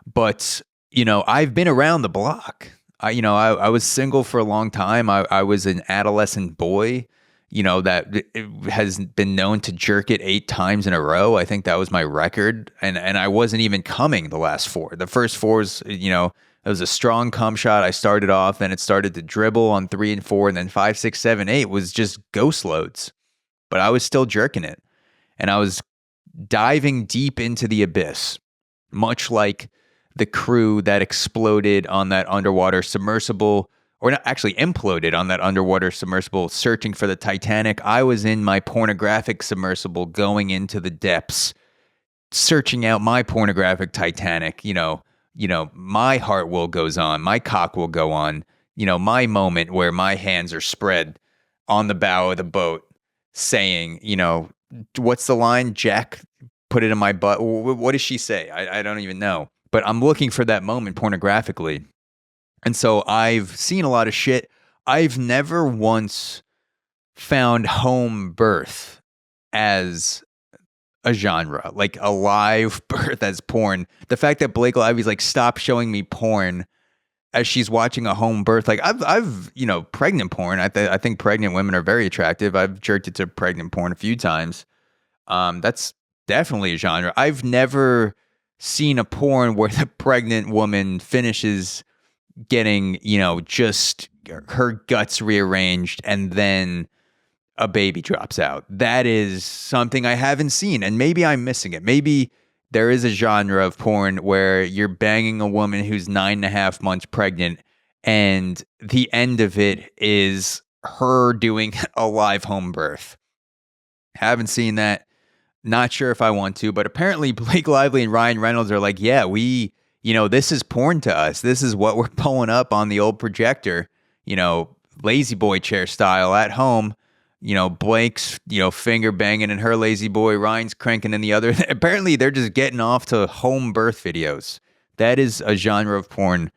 But I've been around the block. I was single for a long time. I was an adolescent boy, that has been known to jerk it 8 times in a row. I think that was my record. And I wasn't even coming the last 4. The first 4s, it was a strong cum shot. I started off, then it started to dribble on 3 and 4, and then 5, 6, 7, 8 was just ghost loads. But I was still jerking it. And I was diving deep into the abyss, much like the crew that exploded on that underwater submersible, or not, actually imploded on that underwater submersible searching for the Titanic. I was in my pornographic submersible going into the depths, searching out my pornographic Titanic. My heart will goes on, my cock will go on, my moment where my hands are spread on the bow of the boat saying, what's the line? Jack, put it in my butt. What does she say? I don't even know. But I'm looking for that moment pornographically. And so I've seen a lot of shit. I've never once found home birth as a genre, like a live birth as porn. The fact that Blake Lively's like, stop showing me porn as she's watching a home birth. Like I've pregnant porn. I think pregnant women are very attractive. I've jerked it to pregnant porn a few times. That's definitely a genre. I've never seen a porn where the pregnant woman finishes getting, just her guts rearranged and then a baby drops out. That is something I haven't seen, and maybe I'm missing it. Maybe there is a genre of porn where you're banging a woman who's 9.5 months pregnant, and the end of it is her doing a live home birth. Haven't seen that. Not sure if I want to, but apparently Blake Lively and Ryan Reynolds are like, yeah, this is porn to us. This is what we're pulling up on the old projector, lazy boy chair style at home. Blake's, finger banging in her lazy boy, Ryan's cranking in the other. Apparently they're just getting off to home birth videos. That is a genre of porn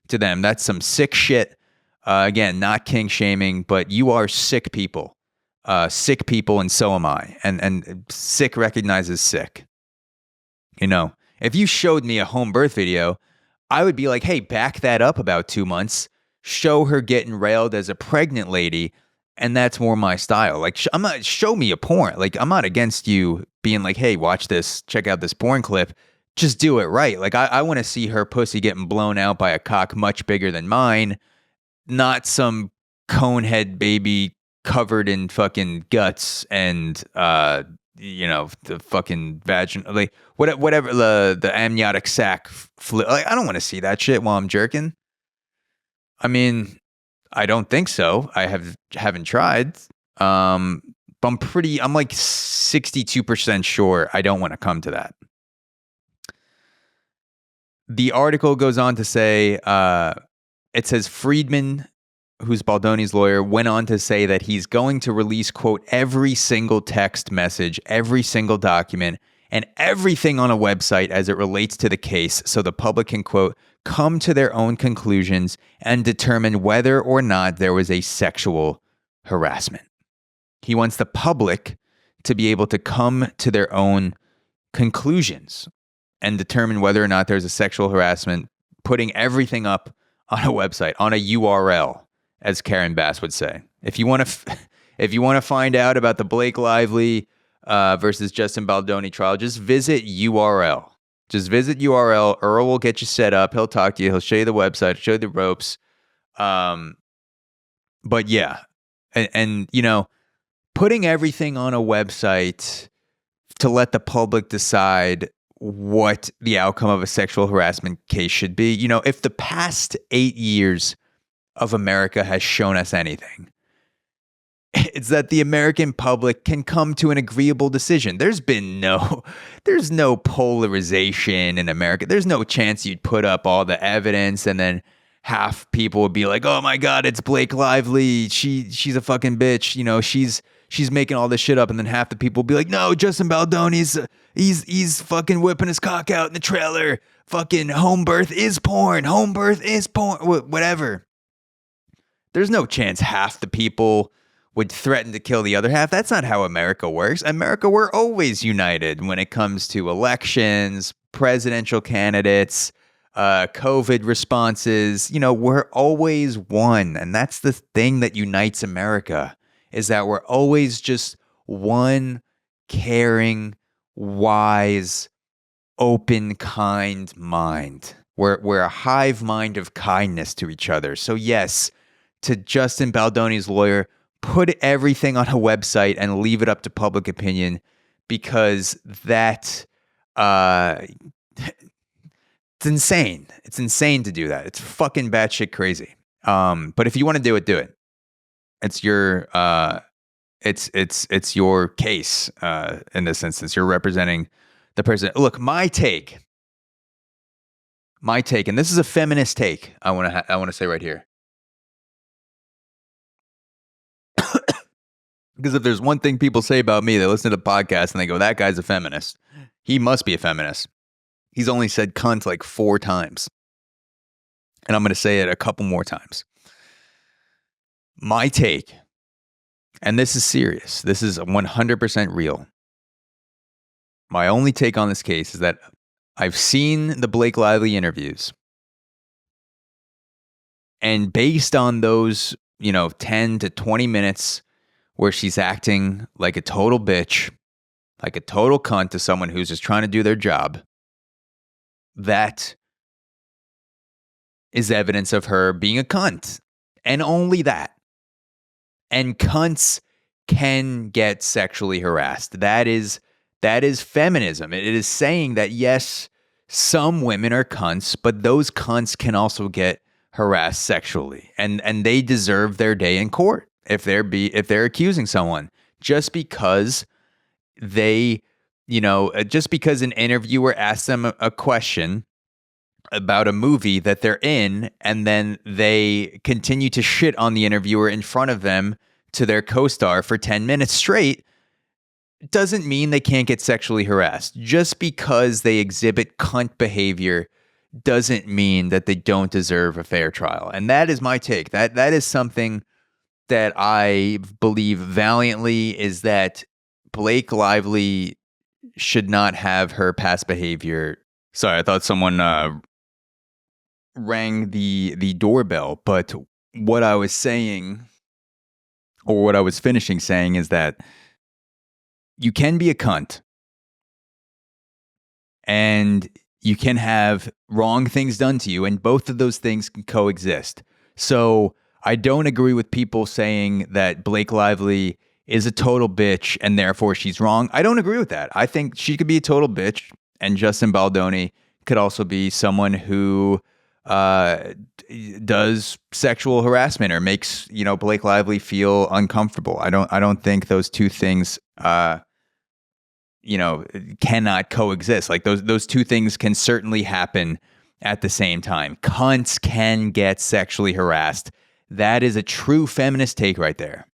to them. That's some sick shit. Again, not kink shaming, but you are sick people. Sick people, and so am I. And sick recognizes sick. If you showed me a home birth video, I would be like, hey, back that up about 2 months. Show her getting railed as a pregnant lady, and that's more my style. Like, show me a porn. Like, I'm not against you being like, hey, watch this, check out this porn clip. Just do it right. Like, I want to see her pussy getting blown out by a cock much bigger than mine, not some conehead baby covered in fucking guts and the fucking vaginal, like whatever the amniotic sac like, I don't want to see that shit while I'm jerking. I mean, I don't think so. I haven't tried. But I'm like 62% sure I don't want to come to that. The article goes on to say, it says Friedman, who's Baldoni's lawyer, went on to say that he's going to release, quote, every single text message, every single document, and everything on a website as it relates to the case so the public can, quote, come to their own conclusions and determine whether or not there was a sexual harassment. He wants the public to be able to come to their own conclusions and determine whether or not there's a sexual harassment, putting everything up on a website, on a URL, as Karen Bass would say. If you want to find out about the Blake Lively versus Justin Baldoni trial, just visit URL. Just visit URL. Earl will get you set up. He'll talk to you. He'll show you the website, show you the ropes. But yeah, and putting everything on a website to let the public decide what the outcome of a sexual harassment case should be. If the past 8 years of America has shown us anything, it's that the American public can come to an agreeable decision. There's no polarization in America. There's no chance you'd put up all the evidence and then half people would be like, oh my God, it's Blake Lively. She's a fucking bitch. She's making all this shit up. And then half the people will be like, no, Justin Baldoni's, he's fucking whipping his cock out in the trailer. Fucking home birth is porn. Home birth is porn. Whatever. There's no chance half the people would threaten to kill the other half. That's not how America works. America, we're always united when it comes to elections, presidential candidates, COVID responses. We're always one. And that's the thing that unites America, is that we're always just one caring, wise, open, kind mind. We're a hive mind of kindness to each other. So yes, to Justin Baldoni's lawyer, put everything on a website and leave it up to public opinion, because that it's insane. It's insane to do that. It's fucking batshit crazy. But if you want to do it. It's your it's your case in this instance. You're representing the person. Look, my take, and this is a feminist take. I want to say right here. Because if there's one thing people say about me, they listen to the podcast and they go, that guy's a feminist. He must be a feminist. He's only said cunt like 4 times. And I'm going to say it a couple more times. My take, and this is serious, this is 100% real. My only take on this case is that I've seen the Blake Lively interviews. And based on those, 10 to 20 minutes where she's acting like a total bitch, like a total cunt to someone who's just trying to do their job, that is evidence of her being a cunt. And only that. And cunts can get sexually harassed. That is feminism. It is saying that, yes, some women are cunts, but those cunts can also get harassed sexually. And they deserve their day in court if they're accusing someone. Just because just because an interviewer asks them a question about a movie that they're in, and then they continue to shit on the interviewer in front of them to their co-star for 10 minutes straight, doesn't mean they can't get sexually harassed. Just because they exhibit cunt behavior doesn't mean that they don't deserve a fair trial. And that is my take. That is something that I believe valiantly, is that Blake Lively should not have her past behavior. Sorry, I thought someone rang the doorbell, but what I was saying, or what I was finishing saying, is that you can be a cunt and you can have wrong things done to you, and both of those things can coexist. So I don't agree with people saying that Blake Lively is a total bitch and therefore she's wrong. I don't agree with that. I think she could be a total bitch, and Justin Baldoni could also be someone who does sexual harassment or makes, Blake Lively feel uncomfortable. I don't think those two things cannot coexist. Like those two things can certainly happen at the same time. Cunts can get sexually harassed. That is a true feminist take right there.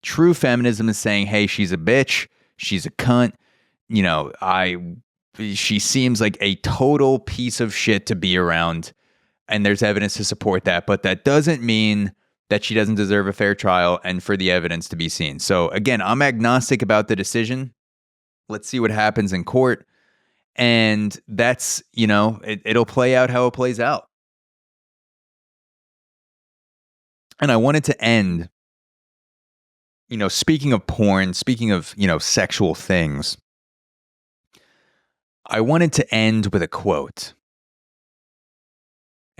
True feminism is saying, hey, she's a bitch, she's a cunt. She seems like a total piece of shit to be around, and there's evidence to support that, but that doesn't mean that she doesn't deserve a fair trial and for the evidence to be seen. So again, I'm agnostic about the decision. Let's see what happens in court. And that's, it'll play out how it plays out. And I wanted to end, speaking of porn, speaking of, sexual things, I wanted to end with a quote.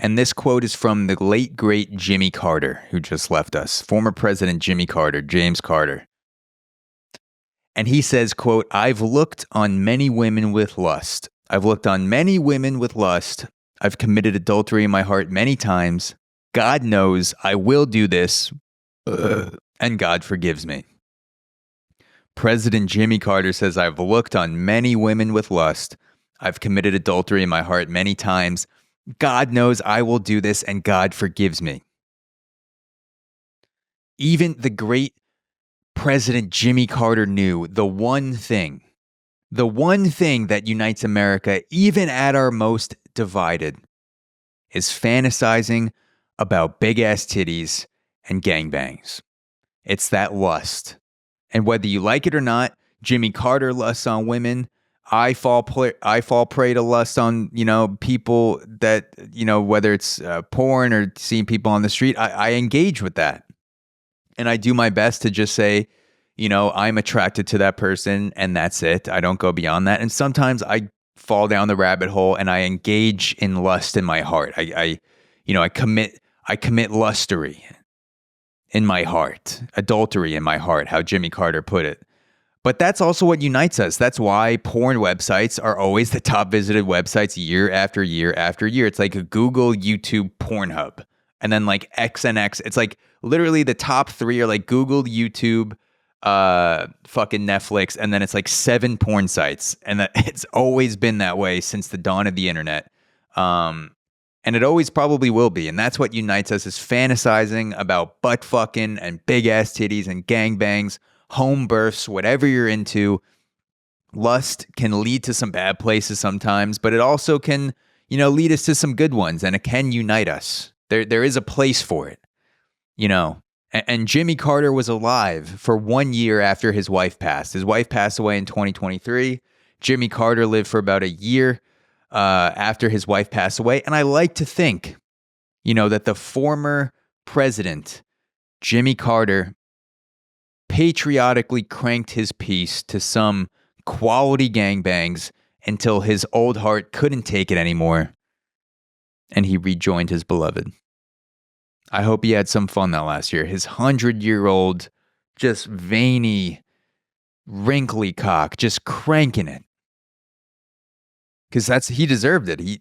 And this quote is from the late, great Jimmy Carter, who just left us. Former President Jimmy Carter, James Carter. And he says, quote, "I've looked on many women with lust. I've looked on many women with lust. I've committed adultery in my heart many times. God knows I will do this, and God forgives me." President Jimmy Carter says, "I've looked on many women with lust. I've committed adultery in my heart many times. God knows I will do this, and God forgives me." Even the great President Jimmy Carter knew the one thing that unites America, even at our most divided, is fantasizing about big-ass titties and gangbangs. It's that lust. And whether you like it or not, Jimmy Carter lusts on women. I fall prey to lust on, people that, whether it's porn or seeing people on the street, I engage with that. And I do my best to just say, I'm attracted to that person and that's it. I don't go beyond that. And sometimes I fall down the rabbit hole and I engage in lust in my heart. I commit lustery in my heart, adultery in my heart, how Jimmy Carter put it. But that's also what unites us. That's why porn websites are always the top visited websites year after year after year. It's like a Google, YouTube, Pornhub. And then like X and X. It's like literally the top 3 are like Google, YouTube, fucking Netflix. And then it's like 7 porn sites. And it's always been that way since the dawn of the internet. And it always probably will be. And that's what unites us, is fantasizing about butt fucking and big ass titties and gangbangs, home births, whatever you're into. Lust can lead to some bad places sometimes, but it also can, lead us to some good ones, and it can unite us. There is a place for it, And Jimmy Carter was alive for 1 year after his wife passed. His wife passed away in 2023. Jimmy Carter lived for about a year after his wife passed away. And I like to think, that the former president, Jimmy Carter, patriotically cranked his piece to some quality gangbangs until his old heart couldn't take it anymore, and he rejoined his beloved. I hope he had some fun that last year. His 100-year-old, just veiny, wrinkly cock, just cranking it. Because he deserved it.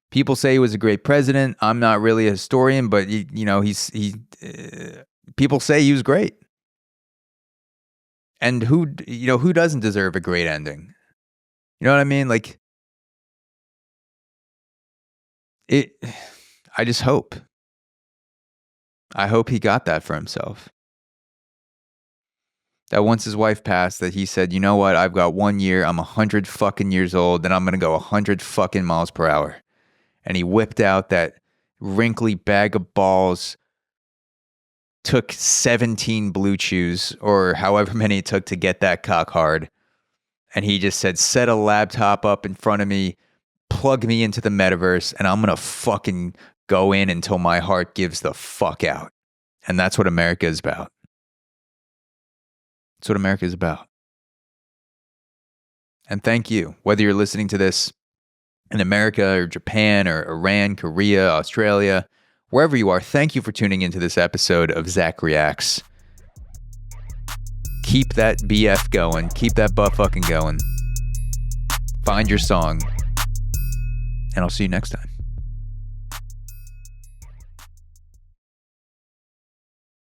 People say he was a great president. I'm not really a historian, but people say he was great. And who doesn't deserve a great ending? You know what I mean? Like, I just hope. I hope he got that for himself. That once his wife passed, that he said, you know what? I've got 1 year. I'm 100 fucking years old, and I'm going to go 100 fucking miles per hour. And he whipped out that wrinkly bag of balls, took 17 blue chews, or however many it took to get that cock hard. And he just said, set a laptop up in front of me, plug me into the metaverse, and I'm going to fucking go in until my heart gives the fuck out. And that's what America is about. That's what America is about. And thank you, whether you're listening to this in America or Japan or Iran, Korea, Australia, wherever you are, thank you for tuning into this episode of Zach Reacts. Keep that BF going. Keep that butt fucking going. Find your song. And I'll see you next time.